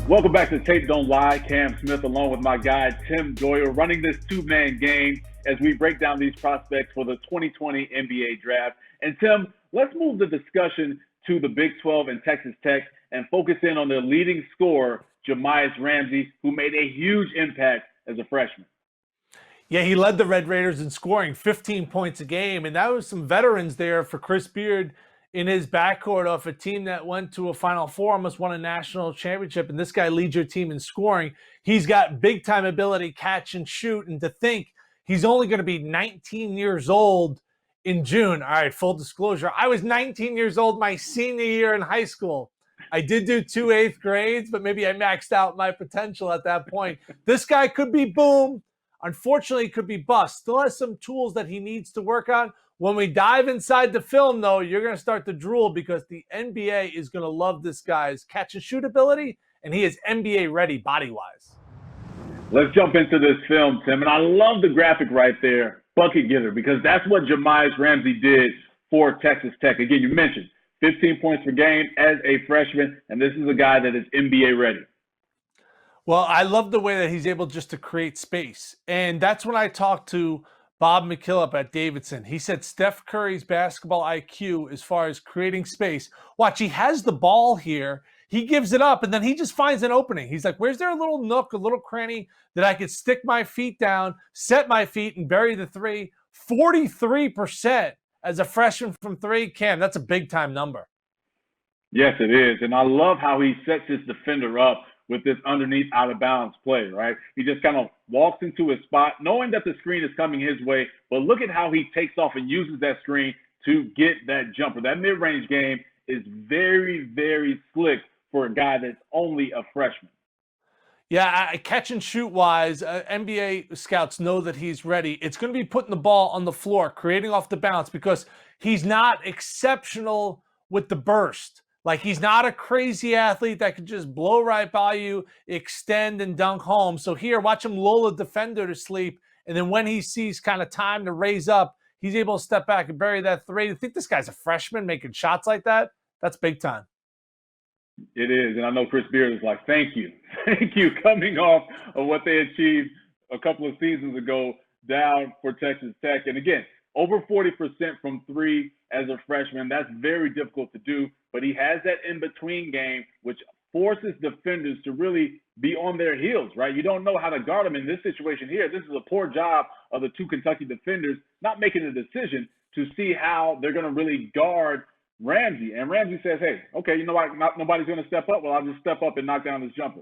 Welcome back to Tape Don't Lie. Cam Smith along with my guy Tim Doyle running this two-man game as we break down these prospects for the 2020 NBA Draft. And Tim, let's move the discussion to the Big 12 and Texas Tech and focus in on their leading scorer, Jahmi'us Ramsey, who made a huge impact as a freshman. Yeah, he led the Red Raiders in scoring 15 points a game, and that was some veterans there for Chris Beard in his backcourt off a team that went to a Final Four, almost won a national championship, and this guy leads your team in scoring. He's got big-time ability, catch and shoot, and to think he's only going to be 19 years old in June. All right, full disclosure, I was 19 years old my senior year in high school. I did do 2 eighth grades, but maybe I maxed out my potential at that point. This guy could be boom. Unfortunately, it could be bust. Still has some tools that he needs to work on. When we dive inside the film, though, you're going to start to drool because the NBA is going to love this guy's catch and shoot ability, and he is NBA ready body-wise. Let's jump into this film, Tim. And I love the graphic right there, bucket getter, because that's what Jahmi'us Ramsey did for Texas Tech. Again, you mentioned 15 points per game as a freshman, and this is a guy that is NBA ready. Well, I love the way that he's able just to create space. And that's when I talked to Bob McKillop at Davidson. He said Steph Curry's basketball IQ as far as creating space. Watch, he has the ball here. He gives it up, and then he just finds an opening. He's like, where's there a little nook, a little cranny that I could stick my feet down, set my feet, and bury the three? 43% as a freshman from three. Cam, that's a big-time number. Yes, it is. And I love how he sets his defender up with this underneath out of bounds play, right? He just kind of walks into his spot, knowing that the screen is coming his way, but look at how he takes off and uses that screen to get that jumper. That mid-range game is very, very slick for a guy that's only a freshman. Yeah, catch and shoot wise, NBA scouts know that he's ready. It's going to be putting the ball on the floor, creating off the bounce because he's not exceptional with the burst. Like, he's not a crazy athlete that could just blow right by you, extend, and dunk home. So here, watch him lull a defender to sleep. And then when he sees kind of time to raise up, he's able to step back and bury that three. To think this guy's a freshman making shots like that, that's big time. It is. And I know Chris Beard is like, thank you. Thank you, coming off of what they achieved a couple of seasons ago down for Texas Tech. And again, over 40% from three as a freshman. That's very difficult to do, but he has that in-between game, which forces defenders to really be on their heels, right? You don't know how to guard him in this situation here. This is a poor job of the two Kentucky defenders not making a decision to see how they're going to really guard Ramsey. And Ramsey says, hey, okay, you know what? Nobody's going to step up. Well, I'll just step up and knock down this jumper.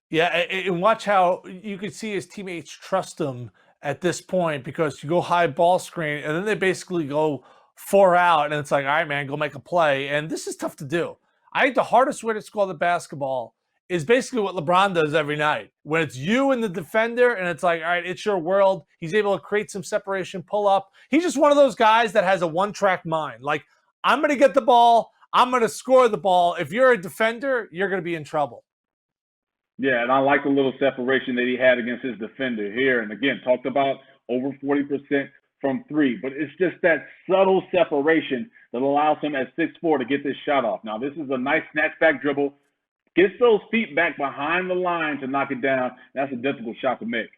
Yeah, and watch how you can see his teammates trust him at this point because you go high ball screen and then they basically go 4 out and it's like, all right, man, go make a play. And this is tough to do. I think the hardest way to score the basketball is basically what LeBron does every night. When it's you and the defender and it's like, all right, it's your world. He's able to create some separation, pull up. He's just one of those guys that has a one-track mind. Like, I'm going to get the ball. I'm going to score the ball. If you're a defender, you're going to be in trouble. Yeah, and I like the little separation that he had against his defender here. And again, talked about over 40% from three, but it's just that subtle separation that allows him at 6'4" to get this shot off. Now, this is a nice snatchback dribble. Gets those feet back behind the line to knock it down. That's a difficult shot to make.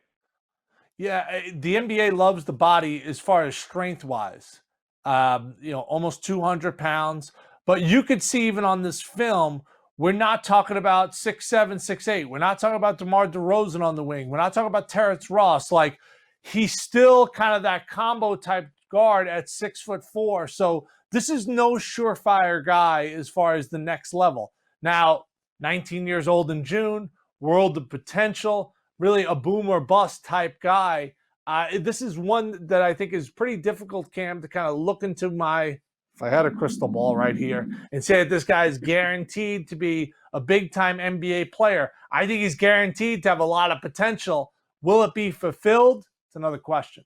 Yeah, the NBA loves the body as far as strength-wise. Almost 200 pounds. But you could see even on this film, we're not talking about 6'7", 6'8". We're not talking about DeMar DeRozan on the wing. We're not talking about Terrence Ross. Like, he's still kind of that combo type guard at 6'4". So this is no surefire guy as far as the next level. Now, 19 years old in June, world of potential, really a boom or bust type guy. This is one that I think is pretty difficult, Cam, to kind of look into if I had a crystal ball right here, and say that this guy is guaranteed to be a big-time NBA player. I think he's guaranteed to have a lot of potential. Will it be fulfilled? It's another question.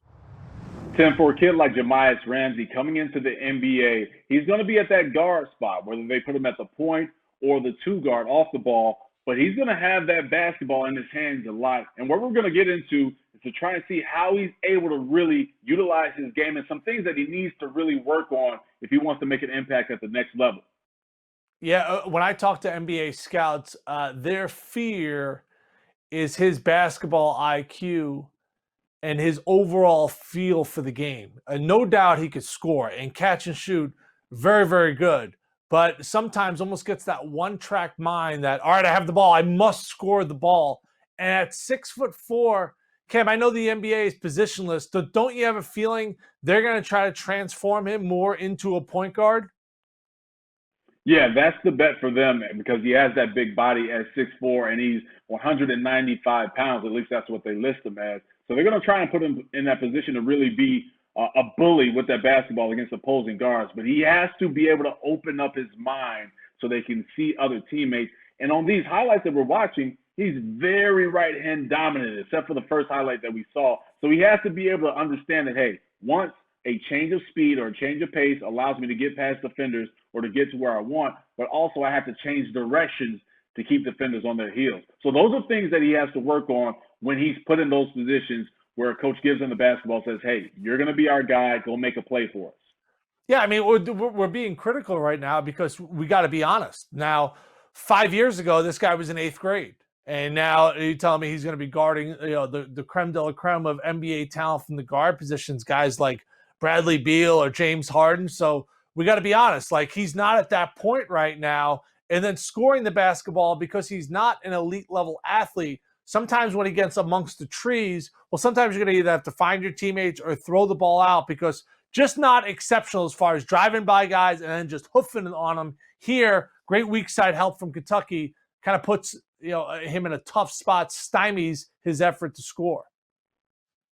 Tim, for a kid like Jahmi'us Ramsey coming into the NBA, he's going to be at that guard spot, whether they put him at the point or the two guard off the ball, but he's going to have that basketball in his hands a lot. And what we're going to get into is to try and see how he's able to really utilize his game and some things that he needs to really work on if he wants to make an impact at the next level. Yeah, when I talk to NBA scouts, their fear is his basketball IQ and his overall feel for the game. No doubt he could score and catch and shoot very, very good. But sometimes almost gets that one track mind that, all right, I have the ball, I must score the ball. And at 6'4", Cam, I know the NBA is positionless. So don't you have a feeling they're going to try to transform him more into a point guard? Yeah, that's the bet for them because he has that big body at 6'4" and he's 195 pounds. At least that's what they list him as. So they're going to try and put him in that position to really be a bully with that basketball against opposing guards. But he has to be able to open up his mind so they can see other teammates. And on these highlights that we're watching, he's very right hand dominant, except for the first highlight that we saw. So he has to be able to understand that, hey, once a change of speed or a change of pace allows me to get past defenders or to get to where I want, but also I have to change directions to keep defenders on their heels. So those are things that he has to work on when he's put in those positions where a coach gives him the basketball, says, hey, you're going to be our guy, go make a play for us. Yeah, I mean, we're being critical right now because we got to be honest. Now, 5 years ago, this guy was in 8th grade. And now you telling me he's going to be guarding, the creme de la creme of NBA talent from the guard positions, guys like Bradley Beal or James Harden. So we got to be honest, like he's not at that point right now. And then scoring the basketball because he's not an elite level athlete. Sometimes when he gets amongst the trees, well, sometimes you're going to either have to find your teammates or throw the ball out because just not exceptional as far as driving by guys and then just hoofing on them. Here, great weak side help from Kentucky kind of puts him in a tough spot, stymies his effort to score.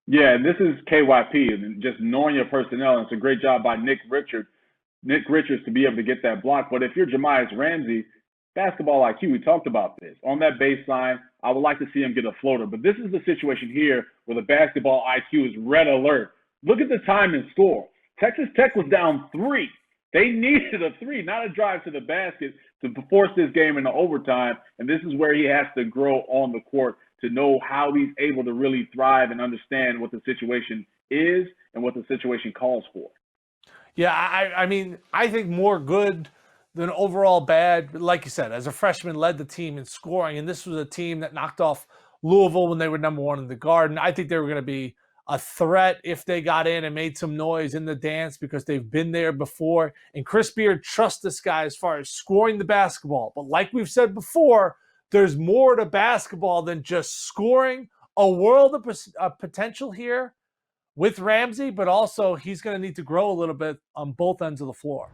Yeah, and this is KYP, and just knowing your personnel. And it's a great job by Nick Richards to be able to get that block. But if you're Jahmi'us Ramsey, basketball IQ, we talked about this. On that baseline, I would like to see him get a floater. But this is the situation here where the basketball IQ is red alert. Look at the time and score. Texas Tech was down 3. They needed a 3, not a drive to the basket to force this game into overtime. And this is where he has to grow on the court to know how he's able to really thrive and understand what the situation is and what the situation calls for. Yeah, I mean, I think more good than overall bad. But like you said, as a freshman, led the team in scoring. And this was a team that knocked off Louisville when they were #1 in the Garden. I think they were going to be a threat if they got in and made some noise in the dance because they've been there before. And Chris Beard trusts this guy as far as scoring the basketball. But like we've said before, there's more to basketball than just scoring. A world of potential here with Ramsey, but also he's going to need to grow a little bit on both ends of the floor.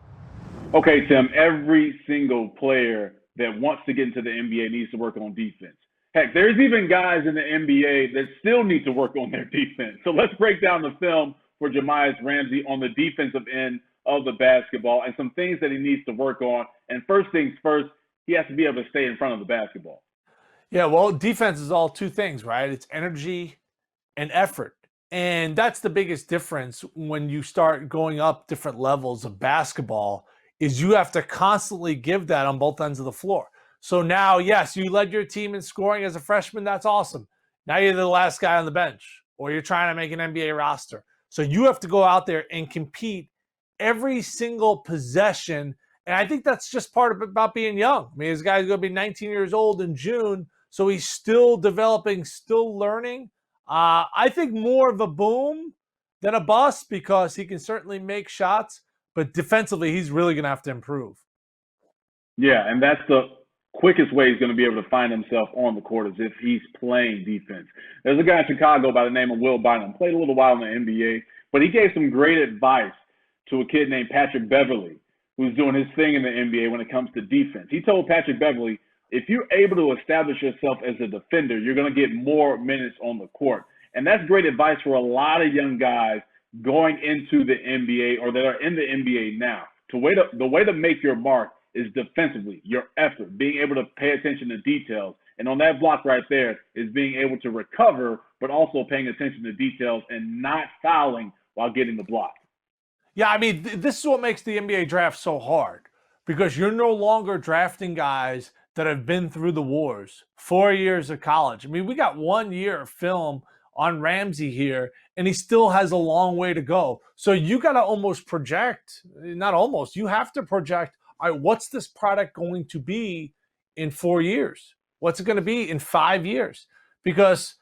Okay, Tim, every single player that wants to get into the NBA needs to work on defense. Heck, there's even guys in the NBA that still need to work on their defense. So let's break down the film for Jahmi'us Ramsey on the defensive end of the basketball and some things that he needs to work on. And first things first, he has to be able to stay in front of the basketball. Yeah, well, defense is all two things, right? It's energy and effort. And that's the biggest difference when you start going up different levels of basketball is you have to constantly give that on both ends of the floor. So now, yes, you led your team in scoring as a freshman. That's awesome. Now you're the last guy on the bench or you're trying to make an NBA roster. So you have to go out there and compete every single possession. And I think that's just part of about being young. I mean, this guy's going to be 19 years old in June. So he's still developing, still learning. I think more of a boom than a bust because he can certainly make shots. But defensively, he's really going to have to improve. Yeah, and that's the quickest way he's going to be able to find himself on the court is if he's playing defense. There's a guy in Chicago by the name of Will Bynum, played a little while in the NBA, but he gave some great advice to a kid named Patrick Beverly, who's doing his thing in the NBA when it comes to defense. He told Patrick Beverly, if you're able to establish yourself as a defender, you're going to get more minutes on the court. And that's great advice for a lot of young guys going into the NBA or that are in the NBA now. The way to make your mark is defensively, your effort, being able to pay attention to details. And on that block right there is being able to recover, but also paying attention to details and not fouling while getting the block. Yeah, I mean, this is what makes the NBA draft so hard because you're no longer drafting guys that have been through the wars, 4 years of college. I mean, we got 1 year of film on Ramsey here, and he still has a long way to go. So you got to almost project, not almost, you have to project, all right, what's this product going to be in 4 years? What's it going to be in 5 years? Because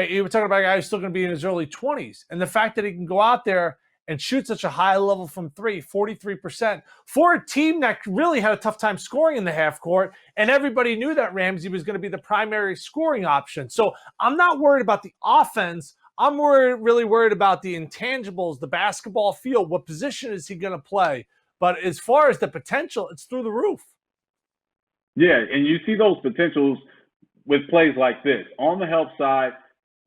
you were talking about a guy who's still going to be in his early 20s. And the fact that he can go out there and shoot such a high level from three, 43%, for a team that really had a tough time scoring in the half court, and everybody knew that Ramsey was going to be the primary scoring option. So I'm not worried about the offense. I'm really worried about the intangibles, the basketball field. What position is he going to play? But as far as the potential, it's through the roof. Yeah, and you see those potentials with plays like this. On the help side,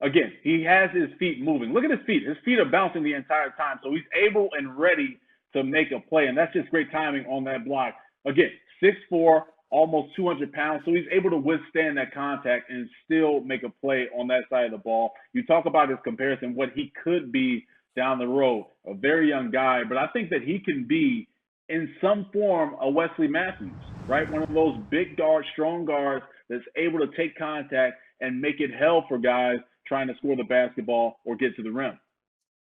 again, he has his feet moving. Look at his feet. His feet are bouncing the entire time. So he's able and ready to make a play. And that's just great timing on that block. Again, 6'4", almost 200 pounds. So he's able to withstand that contact and still make a play on that side of the ball. You talk about his comparison, what he could be down the road. A very young guy. But I think that he can be, in some form, a Wesley Matthews, right? One of those big guards, strong guards that's able to take contact and make it hell for guys trying to score the basketball or get to the rim.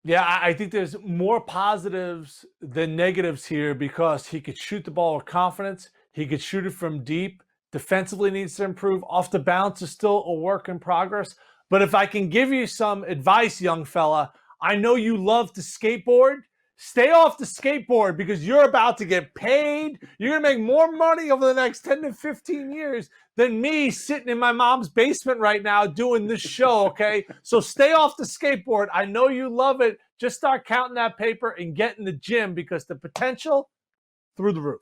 Yeah, I think there's more positives than negatives here because he could shoot the ball with confidence. He could shoot it from deep. Defensively needs to improve. Off the bounce is still a work in progress. But if I can give you some advice, young fella, I know you love to skateboard. Stay off the skateboard because you're about to get paid. You're going to make more money over the next 10 to 15 years than me sitting in my mom's basement right now doing this show, okay? So stay off the skateboard. I know you love it. Just start counting that paper and get in the gym because the potential, through the roof.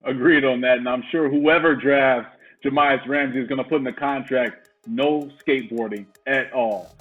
Agreed on that, and I'm sure whoever drafts Jahmi'us Ramsey is going to put in the contract no skateboarding at all.